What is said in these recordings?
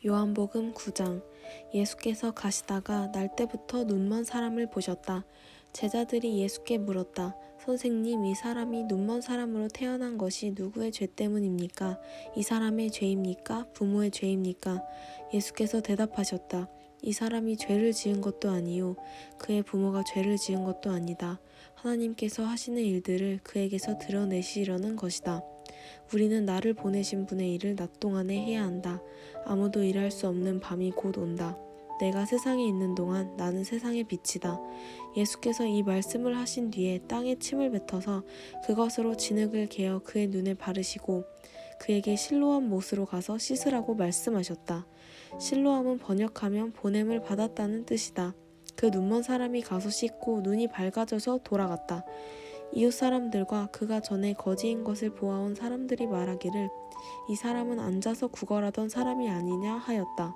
요한복음 9장. 예수께서 가시다가 날 때부터 눈먼 사람을 보셨다. 제자들이 예수께 물었다. 선생님, 이 사람이 눈먼 사람으로 태어난 것이 누구의 죄 때문입니까? 이 사람의 죄입니까? 부모의 죄입니까? 예수께서 대답하셨다. 이 사람이 죄를 지은 것도 아니요 그의 부모가 죄를 지은 것도 아니다. 하나님께서 하시는 일들을 그에게서 드러내시려는 것이다. 우리는 나를 보내신 분의 일을 낮 동안에 해야 한다. 아무도 일할 수 없는 밤이 곧 온다. 내가 세상에 있는 동안 나는 세상의 빛이다. 예수께서 이 말씀을 하신 뒤에 땅에 침을 뱉어서 그것으로 진흙을 개어 그의 눈에 바르시고 그에게 실로암 못으로 가서 씻으라고 말씀하셨다. 실로암은 번역하면 보냄을 받았다는 뜻이다. 그 눈먼 사람이 가서 씻고 눈이 밝아져서 돌아갔다. 이웃 사람들과 그가 전에 거지인 것을 보아온 사람들이 말하기를 이 사람은 앉아서 구걸하던 사람이 아니냐 하였다.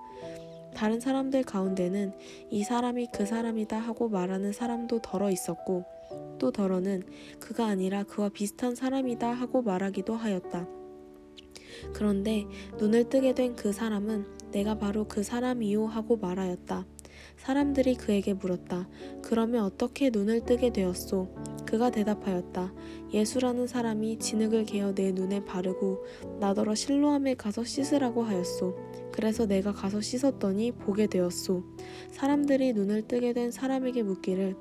다른 사람들 가운데는 이 사람이 그 사람이다 하고 말하는 사람도 덜어 있었고 또 덜어는 그가 아니라 그와 비슷한 사람이다 하고 말하기도 하였다. 그런데 눈을 뜨게 된 그 사람은 내가 바로 그 사람이요 하고 말하였다. 사람들이 그에게 물었다. 그러면 어떻게 눈을 뜨게 되었소? 그가 대답하였다. 예수라는 사람이 진흙을 개어 내 눈에 바르고 나더러 실로암에 가서 씻으라고 하였소. 그래서 내가 가서 씻었더니 보게 되었소. 사람들이 눈을 뜨게 된 사람에게 묻기를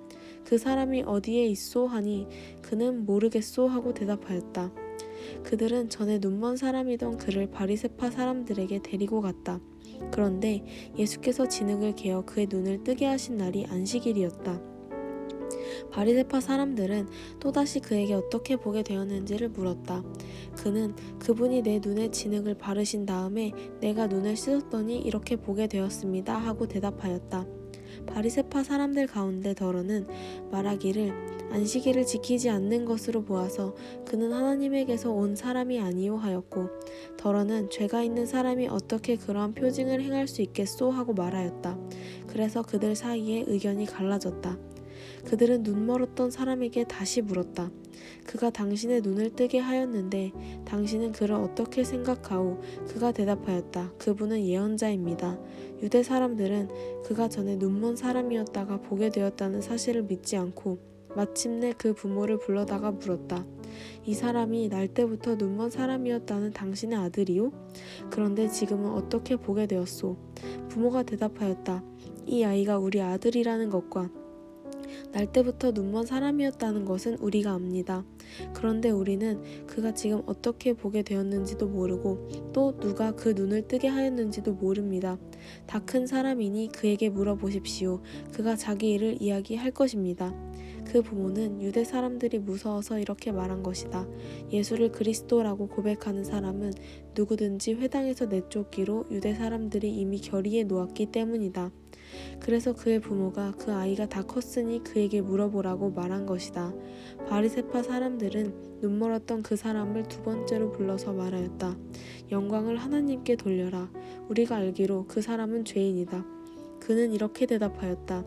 그 사람이 어디에 있소 하니 그는 모르겠소 하고 대답하였다. 그들은 전에 눈먼 사람이던 그를 바리새파 사람들에게 데리고 갔다. 그런데 예수께서 진흙을 개어 그의 눈을 뜨게 하신 날이 안식일이었다. 바리새파 사람들은 또다시 그에게 어떻게 보게 되었는지를 물었다. 그는 그분이 내 눈에 진흙을 바르신 다음에 내가 눈을 씻었더니 이렇게 보게 되었습니다 하고 대답하였다. 바리새파 사람들 가운데 덜어는 말하기를 안식일을 지키지 않는 것으로 보아서 그는 하나님에게서 온 사람이 아니요 하였고 덜어는 죄가 있는 사람이 어떻게 그러한 표징을 행할 수 있겠소 하고 말하였다. 그래서 그들 사이에 의견이 갈라졌다. 그들은 눈멀었던 사람에게 다시 물었다. 그가 당신의 눈을 뜨게 하였는데 당신은 그를 어떻게 생각하오? 그가 대답하였다. 그분은 예언자입니다. 유대 사람들은 그가 전에 눈먼 사람이었다가 보게 되었다는 사실을 믿지 않고 마침내 그 부모를 불러다가 물었다. 이 사람이 날 때부터 눈먼 사람이었다는 당신의 아들이요? 그런데 지금은 어떻게 보게 되었소? 부모가 대답하였다. 이 아이가 우리 아들이라는 것과 날 때부터 눈먼 사람이었다는 것은 우리가 압니다. 그런데 우리는 그가 지금 어떻게 보게 되었는지도 모르고 또 누가 그 눈을 뜨게 하였는지도 모릅니다. 다 큰 사람이니 그에게 물어보십시오. 그가 자기 일을 이야기할 것입니다. 그 부모는 유대 사람들이 무서워서 이렇게 말한 것이다. 예수를 그리스도라고 고백하는 사람은 누구든지 회당에서 내쫓기로 유대 사람들이 이미 결의해 놓았기 때문이다. 그래서 그의 부모가 그 아이가 다 컸으니 그에게 물어보라고 말한 것이다. 바리새파 사람들은 눈멀었던 그 사람을 두 번째로 불러서 말하였다. 영광을 하나님께 돌려라. 우리가 알기로 그 사람은 죄인이다. 그는 이렇게 대답하였다.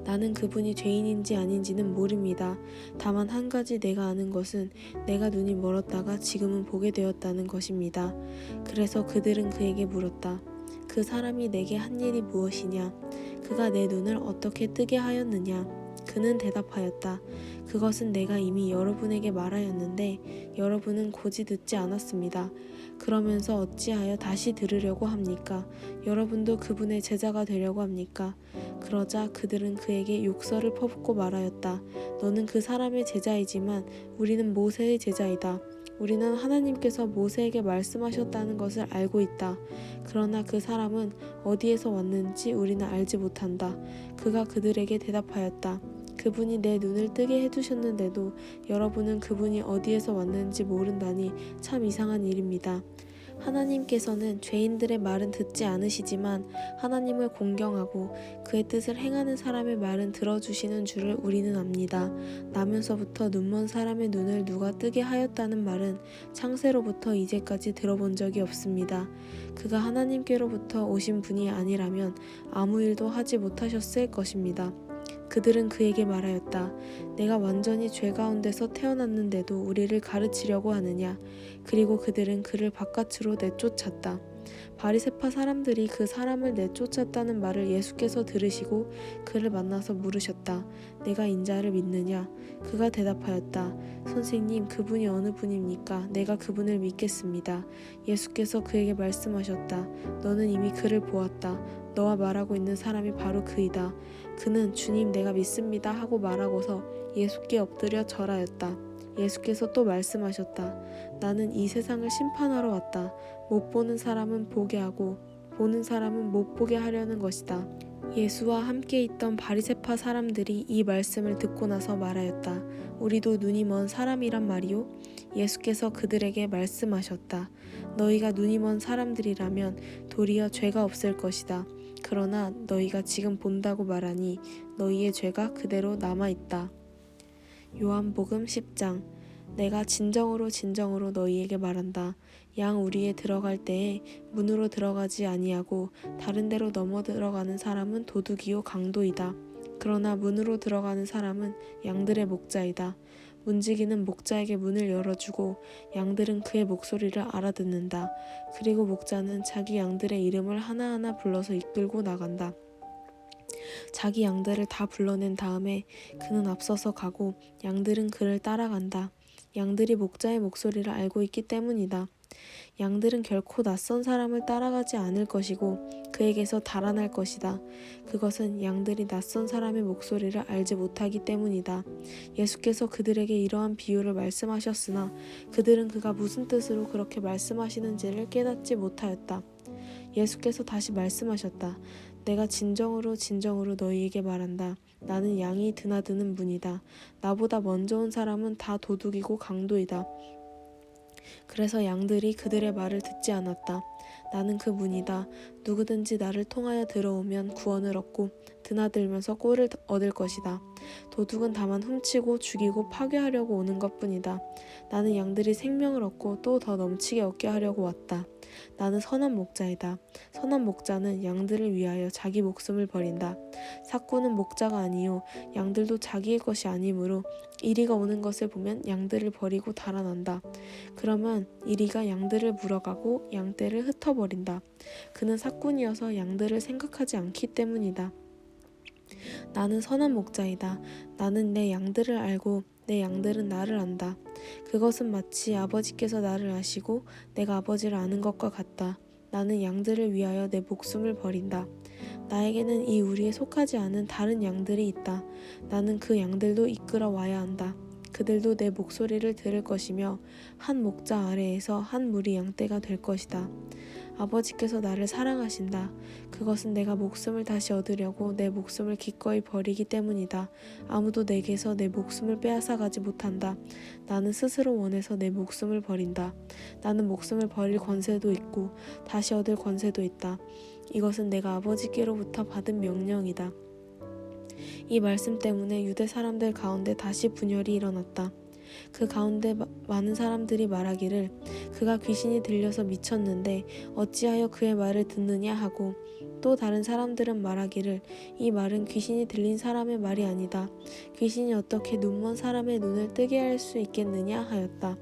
나는 그분이 죄인인지 아닌지는 모릅니다. 다만 한 가지 내가 아는 것은 내가 눈이 멀었다가 지금은 보게 되었다는 것입니다. 그래서 그들은 그에게 물었다. 그 사람이 내게 한 일이 무엇이냐? 그가 내 눈을 어떻게 뜨게 하였느냐? 그는 대답하였다. 그것은 내가 이미 여러분에게 말하였는데 여러분은 고지 듣지 않았습니다. 그러면서 어찌하여 다시 들으려고 합니까? 여러분도 그분의 제자가 되려고 합니까? 그러자 그들은 그에게 욕설을 퍼붓고 말하였다. 너는 그 사람의 제자이지만 우리는 모세의 제자이다. 우리는 하나님께서 모세에게 말씀하셨다는 것을 알고 있다. 그러나 그 사람은 어디에서 왔는지 우리는 알지 못한다. 그가 그들에게 대답하였다. 그분이 내 눈을 뜨게 해주셨는데도 여러분은 그분이 어디에서 왔는지 모른다니 참 이상한 일입니다. 하나님께서는 죄인들의 말은 듣지 않으시지만 하나님을 공경하고 그의 뜻을 행하는 사람의 말은 들어주시는 줄을 우리는 압니다. 나면서부터 눈먼 사람의 눈을 누가 뜨게 하였다는 말은 창세로부터 이제까지 들어본 적이 없습니다. 그가 하나님께로부터 오신 분이 아니라면 아무 일도 하지 못하셨을 것입니다. 그들은 그에게 말하였다. 내가 완전히 죄 가운데서 태어났는데도 우리를 가르치려고 하느냐. 그리고 그들은 그를 바깥으로 내쫓았다. 바리새파 사람들이 그 사람을 내쫓았다는 말을 예수께서 들으시고 그를 만나서 물으셨다. 내가 인자를 믿느냐? 그가 대답하였다. 선생님, 그분이 어느 분입니까? 내가 그분을 믿겠습니다. 예수께서 그에게 말씀하셨다. 너는 이미 그를 보았다. 너와 말하고 있는 사람이 바로 그이다. 그는 주님 내가 믿습니다 하고 말하고서 예수께 엎드려 절하였다. 예수께서 또 말씀하셨다. 나는 이 세상을 심판하러 왔다. 못 보는 사람은 보게 하고 보는 사람은 못 보게 하려는 것이다. 예수와 함께 있던 바리새파 사람들이 이 말씀을 듣고 나서 말하였다. 우리도 눈이 먼 사람이란 말이요? 예수께서 그들에게 말씀하셨다. 너희가 눈이 먼 사람들이라면 도리어 죄가 없을 것이다. 그러나 너희가 지금 본다고 말하니 너희의 죄가 그대로 남아있다. 요한복음 10장. 내가 진정으로 진정으로 너희에게 말한다. 양 우리에 들어갈 때에 문으로 들어가지 아니하고 다른 데로 넘어 들어가는 사람은 도둑이요 강도이다. 그러나 문으로 들어가는 사람은 양들의 목자이다. 문지기는 목자에게 문을 열어주고 양들은 그의 목소리를 알아듣는다. 그리고 목자는 자기 양들의 이름을 하나하나 불러서 이끌고 나간다. 자기 양들을 다 불러낸 다음에 그는 앞서서 가고 양들은 그를 따라간다. 양들이 목자의 목소리를 알고 있기 때문이다. 양들은 결코 낯선 사람을 따라가지 않을 것이고 그에게서 달아날 것이다. 그것은 양들이 낯선 사람의 목소리를 알지 못하기 때문이다. 예수께서 그들에게 이러한 비유를 말씀하셨으나 그들은 그가 무슨 뜻으로 그렇게 말씀하시는지를 깨닫지 못하였다. 예수께서 다시 말씀하셨다. 내가 진정으로 진정으로 너희에게 말한다. 나는 양이 드나드는 문이다. 나보다 먼저 온 사람은 다 도둑이고 강도이다. 그래서 양들이 그들의 말을 듣지 않았다. 나는 그 문이다. 누구든지 나를 통하여 들어오면 구원을 얻고 드나들면서 꼴을 얻을 것이다. 도둑은 다만 훔치고 죽이고 파괴하려고 오는 것뿐이다. 나는 양들이 생명을 얻고 또 더 넘치게 얻게 하려고 왔다. 나는 선한 목자이다. 선한 목자는 양들을 위하여 자기 목숨을 버린다. 삭구는 목자가 아니요 양들도 자기의 것이 아니므로 이리가 오는 것을 보면 양들을 버리고 달아난다. 그러면 이리가 양들을 물어가고 양떼를 흩어버린다. 그는 삭군이어서 양들을 생각하지 않기 때문이다. 나는 선한 목자이다. 나는 내 양들을 알고 내 양들은 나를 안다. 그것은 마치 아버지께서 나를 아시고 내가 아버지를 아는 것과 같다. 나는 양들을 위하여 내 목숨을 버린다. 나에게는 이 우리에 속하지 않은 다른 양들이 있다. 나는 그 양들도 이끌어 와야 한다. 그들도 내 목소리를 들을 것이며 한 목자 아래에서 한 무리 양떼가 될 것이다. 아버지께서 나를 사랑하신다. 그것은 내가 목숨을 다시 얻으려고 내 목숨을 기꺼이 버리기 때문이다. 아무도 내게서 내 목숨을 빼앗아가지 못한다. 나는 스스로 원해서 내 목숨을 버린다. 나는 목숨을 버릴 권세도 있고 다시 얻을 권세도 있다. 이것은 내가 아버지께로부터 받은 명령이다. 이 말씀 때문에 유대 사람들 가운데 다시 분열이 일어났다. 그 가운데 많은 사람들이 말하기를 그가 귀신이 들려서 미쳤는데 어찌하여 그의 말을 듣느냐 하고 또 다른 사람들은 말하기를 이 말은 귀신이 들린 사람의 말이 아니다. 귀신이 어떻게 눈먼 사람의 눈을 뜨게 할 수 있겠느냐 하였다.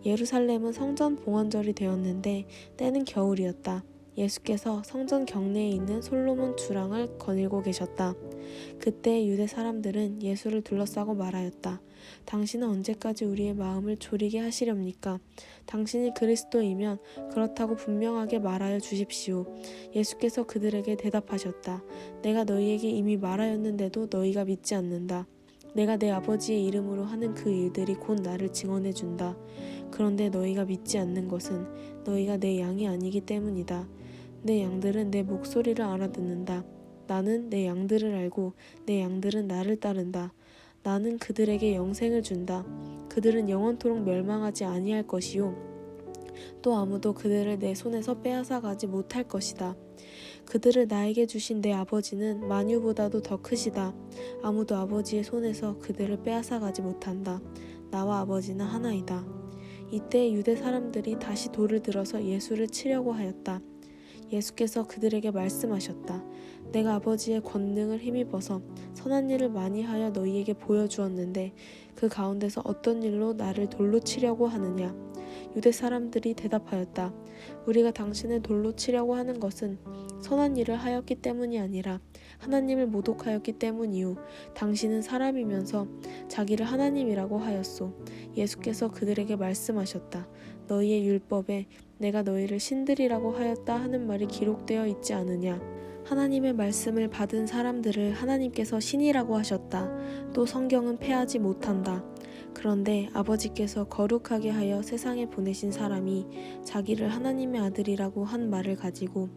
예루살렘은 성전 봉헌절이 되었는데 때는 겨울이었다. 예수께서 성전 경내에 있는 솔로몬 주랑을 거닐고 계셨다. 그때 유대 사람들은 예수를 둘러싸고 말하였다. 당신은 언제까지 우리의 마음을 졸이게 하시렵니까? 당신이 그리스도이면 그렇다고 분명하게 말하여 주십시오. 예수께서 그들에게 대답하셨다. 내가 너희에게 이미 말하였는데도 너희가 믿지 않는다. 내가 내 아버지의 이름으로 하는 그 일들이 곧 나를 증언해 준다. 그런데 너희가 믿지 않는 것은 너희가 내 양이 아니기 때문이다. 내 양들은 내 목소리를 알아듣는다. 나는 내 양들을 알고 내 양들은 나를 따른다. 나는 그들에게 영생을 준다. 그들은 영원토록 멸망하지 아니할 것이요 또 아무도 그들을 내 손에서 빼앗아가지 못할 것이다. 그들을 나에게 주신 내 아버지는 만유보다도 더 크시다. 아무도 아버지의 손에서 그들을 빼앗아가지 못한다. 나와 아버지는 하나이다. 이때 유대 사람들이 다시 돌을 들어서 예수를 치려고 하였다. 예수께서 그들에게 말씀하셨다. 내가 아버지의 권능을 힘입어서 선한 일을 많이 하여 너희에게 보여주었는데 그 가운데서 어떤 일로 나를 돌로 치려고 하느냐. 유대 사람들이 대답하였다. 우리가 당신을 돌로 치려고 하는 것은 선한 일을 하였기 때문이 아니라 하나님을 모독하였기 때문이요. 당신은 사람이면서 자기를 하나님이라고 하였소. 예수께서 그들에게 말씀하셨다. 너희의 율법에 내가 너희를 신들이라고 하였다 하는 말이 기록되어 있지 않으냐. 하나님의 말씀을 받은 사람들을 하나님께서 신이라고 하셨다. 또 성경은 패하지 못한다. 그런데 아버지께서 거룩하게 하여 세상에 보내신 사람이 자기를 하나님의 아들이라고 한 말을 가지고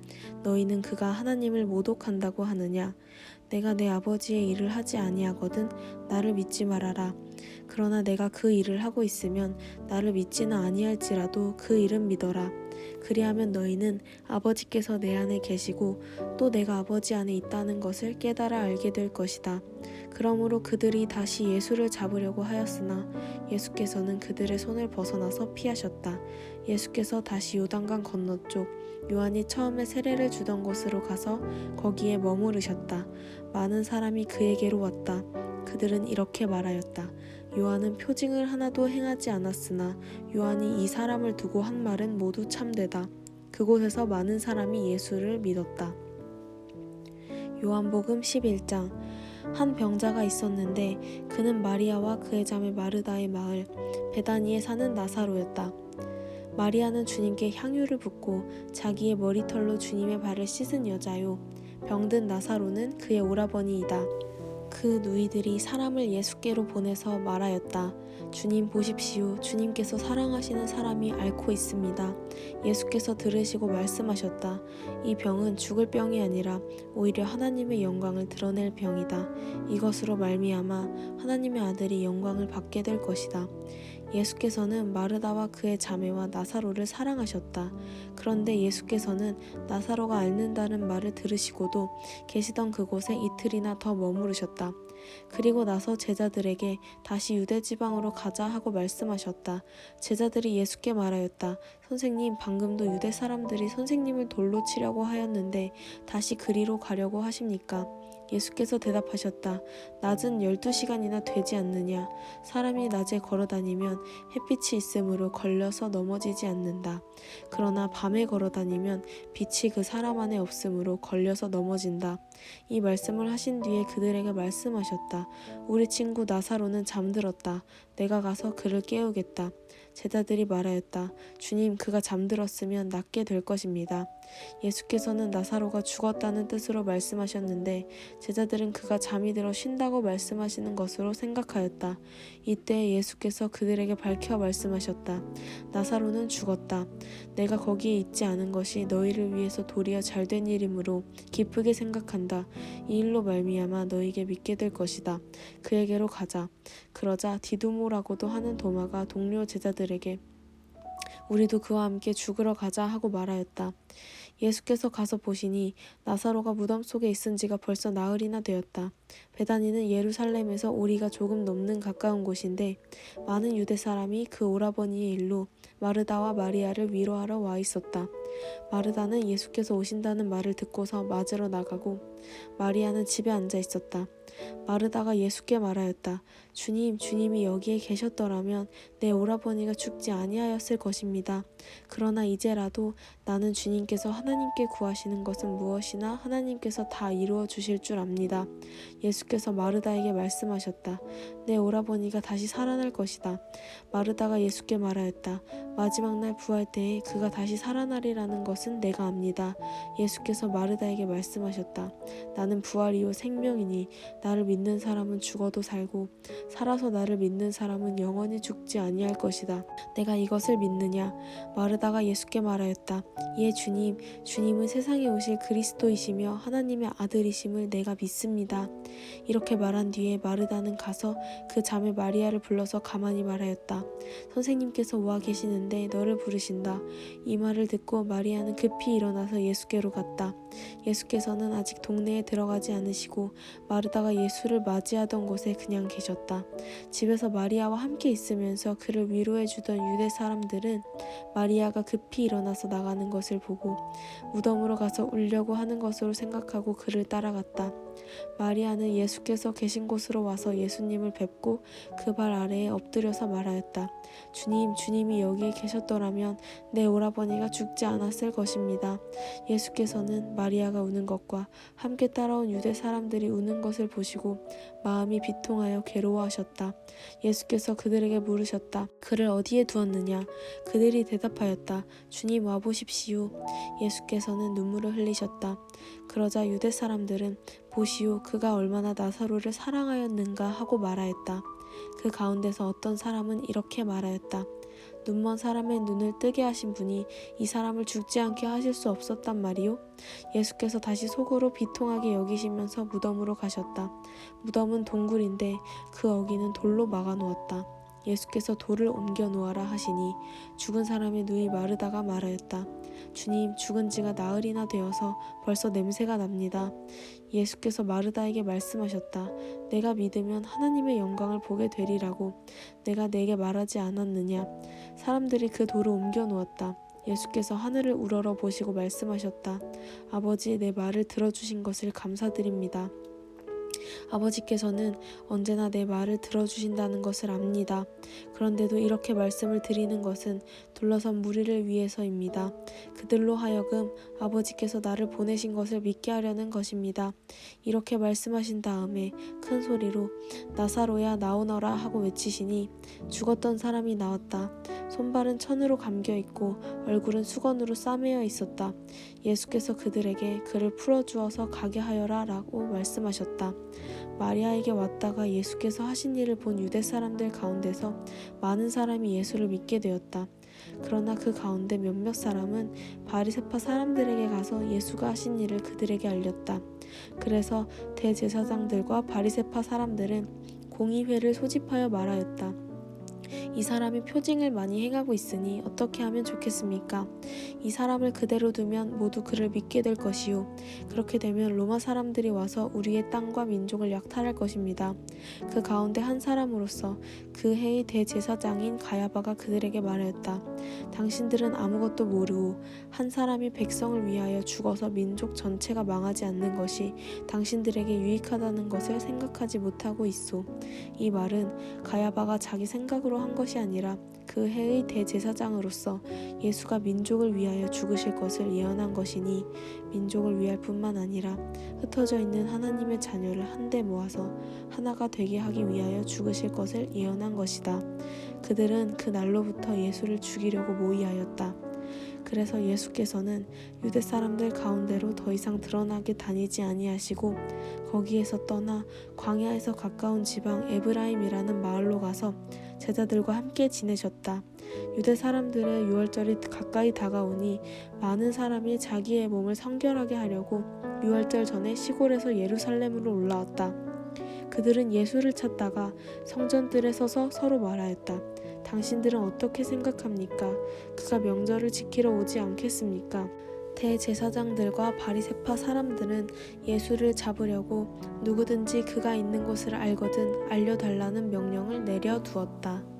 너희는 그가 하나님을 모독한다고 하느냐. 내가 내 아버지의 일을 하지 아니하거든 나를 믿지 말아라. 그러나 내가 그 일을 하고 있으면 나를 믿지는 아니할지라도 그 일은 믿어라. 그리하면 너희는 아버지께서 내 안에 계시고 또 내가 아버지 안에 있다는 것을 깨달아 알게 될 것이다. 그러므로 그들이 다시 예수를 잡으려고 하였으나 예수께서는 그들의 손을 벗어나서 피하셨다. 예수께서 다시 요단강 건너쪽 요한이 처음에 세례를 주던 곳으로 가서 거기에 머무르셨다. 많은 사람이 그에게로 왔다. 그들은 이렇게 말하였다. 요한은 표징을 하나도 행하지 않았으나 요한이 이 사람을 두고 한 말은 모두 참되다. 그곳에서 많은 사람이 예수를 믿었다. 요한복음 11장. 한 병자가 있었는데 그는 마리아와 그의 자매 마르다의 마을 베다니에 사는 나사로였다. 마리아는 주님께 향유를 붓고 자기의 머리털로 주님의 발을 씻은 여자요. 병든 나사로는 그의 오라버니이다. 그 누이들이 사람을 예수께로 보내서 말하였다. 주님 보십시오. 주님께서 사랑하시는 사람이 앓고 있습니다. 예수께서 들으시고 말씀하셨다. 이 병은 죽을 병이 아니라 오히려 하나님의 영광을 드러낼 병이다. 이것으로 말미암아 하나님의 아들이 영광을 받게 될 것이다. 예수께서는 마르다와 그의 자매와 나사로를 사랑하셨다. 그런데 예수께서는 나사로가 앓는다는 말을 들으시고도 계시던 그곳에 이틀이나 더 머무르셨다. 그리고 나서 제자들에게 다시 유대 지방으로 가자 하고 말씀하셨다. 제자들이 예수께 말하였다. 선생님, 방금도 유대 사람들이 선생님을 돌로 치려고 하였는데 다시 그리로 가려고 하십니까? 예수께서 대답하셨다. 낮은 12시간이나 되지 않느냐. 사람이 낮에 걸어다니면 햇빛이 있으므로 걸려서 넘어지지 않는다. 그러나 밤에 걸어다니면 빛이 그 사람 안에 없으므로 걸려서 넘어진다. 이 말씀을 하신 뒤에 그들에게 말씀하셨다. 우리 친구 나사로는 잠들었다. 내가 가서 그를 깨우겠다. 제자들이 말하였다. 주님, 그가 잠들었으면 낫게 될 것입니다. 예수께서는 나사로가 죽었다는 뜻으로 말씀하셨는데 제자들은 그가 잠이 들어 쉰다고 말씀하시는 것으로 생각하였다. 이때 예수께서 그들에게 밝혀 말씀하셨다. 나사로는 죽었다. 내가 거기에 있지 않은 것이 너희를 위해서 도리어 잘된 일이므로 기쁘게 생각한다. 이 일로 말미암아 너희에게 믿게 될 것이다. 그에게로 가자. 그러자 디두모라고도 하는 도마가 동료 제자들에게 우리도 그와 함께 죽으러 가자 하고 말하였다. 예수께서 가서 보시니 나사로가 무덤 속에 있은 지가 벌써 나흘이나 되었다. 베다니는 예루살렘에서 오리가 조금 넘는 가까운 곳인데 많은 유대 사람이 그 오라버니의 일로 마르다와 마리아를 위로하러 와 있었다. 마르다는 예수께서 오신다는 말을 듣고서 맞으러 나가고 마리아는 집에 앉아 있었다. 마르다가 예수께 말하였다. 주님, 주님이 여기에 계셨더라면 내 오라버니가 죽지 아니하였을 것입니다. 그러나 이제라도 나는 주님께서 하나님께 구하시는 것은 무엇이나 하나님께서 다 이루어 주실 줄 압니다. 예수께서 마르다에게 말씀하셨다. 내 오라버니가 다시 살아날 것이다. 마르다가 예수께 말하였다. 마지막 날 부활 때에 그가 다시 살아나리라는 것은 내가 압니다. 예수께서 마르다에게 말씀하셨다. 나는 부활이요 생명이니 나를 믿는 사람은 죽어도 살고 살아서 나를 믿는 사람은 영원히 죽지 아니할 것이다. 내가 이것을 믿느냐? 마르다가 예수께 말하였다. 예, 주님, 주님은 세상에 오실 그리스도이시며 하나님의 아들이심을 내가 믿습니다. 이렇게 말한 뒤에 마르다는 가서 그 자매 마리아를 불러서 가만히 말하였다. 선생님께서 와 계시는데 너를 부르신다. 이 말을 듣고 마리아는 급히 일어나서 예수께로 갔다. 예수께서는 아직 동네에 들어가지 않으시고 마르다가 예수를 맞이하던 곳에 그냥 계셨다. 집에서 마리아와 함께 있으면서 그를 위로해주던 유대 사람들은 마리아가 급히 일어나서 나가는 것을 보고 무덤으로 가서 울려고 하는 것으로 생각하고 그를 따라갔다. 마리아는 예수께서 계신 곳으로 와서 예수님을 뵙고 그 발 아래에 엎드려서 말하였다. 주님, 주님이 여기에 계셨더라면 내 오라버니가 죽지 않았을 것입니다. 예수께서는 마리아가 우는 것과 함께 따라온 유대 사람들이 우는 것을 보시고 마음이 비통하여 괴로워하셨다. 예수께서 그들에게 물으셨다. 그를 어디에 두었느냐? 그들이 대답하였다. 주님, 와보십시오. 예수께서는 눈물을 흘리셨다. 그러자 유대 사람들은 보시오, 그가 얼마나 나사로를 사랑하였는가 하고 말하였다. 그 가운데서 어떤 사람은 이렇게 말하였다. 눈먼 사람의 눈을 뜨게 하신 분이 이 사람을 죽지 않게 하실 수 없었단 말이오? 예수께서 다시 속으로 비통하게 여기시면서 무덤으로 가셨다. 무덤은 동굴인데 그 어귀는 돌로 막아놓았다. 예수께서 돌을 옮겨 놓아라 하시니 죽은 사람의 눈이 마르다가 말하였다. 주님, 죽은 지가 나흘이나 되어서 벌써 냄새가 납니다. 예수께서 마르다에게 말씀하셨다. 내가 믿으면 하나님의 영광을 보게 되리라고 내가 내게 말하지 않았느냐. 사람들이 그 돌을 옮겨 놓았다. 예수께서 하늘을 우러러 보시고 말씀하셨다. 아버지, 내 말을 들어주신 것을 감사드립니다. 아버지께서는 언제나 내 말을 들어주신다는 것을 압니다. 그런데도 이렇게 말씀을 드리는 것은 둘러선 무리를 위해서입니다. 그들로 하여금 아버지께서 나를 보내신 것을 믿게 하려는 것입니다. 이렇게 말씀하신 다음에 큰 소리로 나사로야 나오너라 하고 외치시니 죽었던 사람이 나왔다. 손발은 천으로 감겨있고 얼굴은 수건으로 싸매어 있었다. 예수께서 그들에게 그를 풀어주어서 가게 하여라 라고 말씀하셨다. 마리아에게 왔다가 예수께서 하신 일을 본 유대 사람들 가운데서 많은 사람이 예수를 믿게 되었다. 그러나 그 가운데 몇몇 사람은 바리새파 사람들에게 가서 예수가 하신 일을 그들에게 알렸다. 그래서 대제사장들과 바리새파 사람들은 공의회를 소집하여 말하였다. 이 사람이 표징을 많이 행하고 있으니 어떻게 하면 좋겠습니까? 이 사람을 그대로 두면 모두 그를 믿게 될 것이요. 그렇게 되면 로마 사람들이 와서 우리의 땅과 민족을 약탈할 것입니다. 그 가운데 한 사람으로서 그 해의 대제사장인 가야바가 그들에게 말하였다. 당신들은 아무것도 모르고 한 사람이 백성을 위하여 죽어서 민족 전체가 망하지 않는 것이 당신들에게 유익하다는 것을 생각하지 못하고 있소. 이 말은 가야바가 자기 생각으로 한 것이 아니라 그 해의 대제사장으로서 예수가 민족을 위하여 죽으실 것을 예언한 것이니 민족을 위할 뿐만 아니라 흩어져 있는 하나님의 자녀를 한데 모아서 하나가 되게 하기 위하여 죽으실 것을 예언한 것이다. 그들은 그 날로부터 예수를 죽이려고 모의하였다. 그래서 예수께서는 유대 사람들 가운데로 더 이상 드러나게 다니지 아니하시고 거기에서 떠나 광야에서 가까운 지방 에브라임이라는 마을로 가서 제자들과 함께 지내셨다. 유대 사람들의 유월절이 가까이 다가오니 많은 사람이 자기의 몸을 성결하게 하려고 유월절 전에 시골에서 예루살렘으로 올라왔다. 그들은 예수를 찾다가 성전뜰에 서서 서로 말하였다. 당신들은 어떻게 생각합니까? 그가 명절을 지키러 오지 않겠습니까? 대제사장들과 바리새파 사람들은 예수를 잡으려고 누구든지 그가 있는 곳을 알거든 알려달라는 명령을 내려두었다.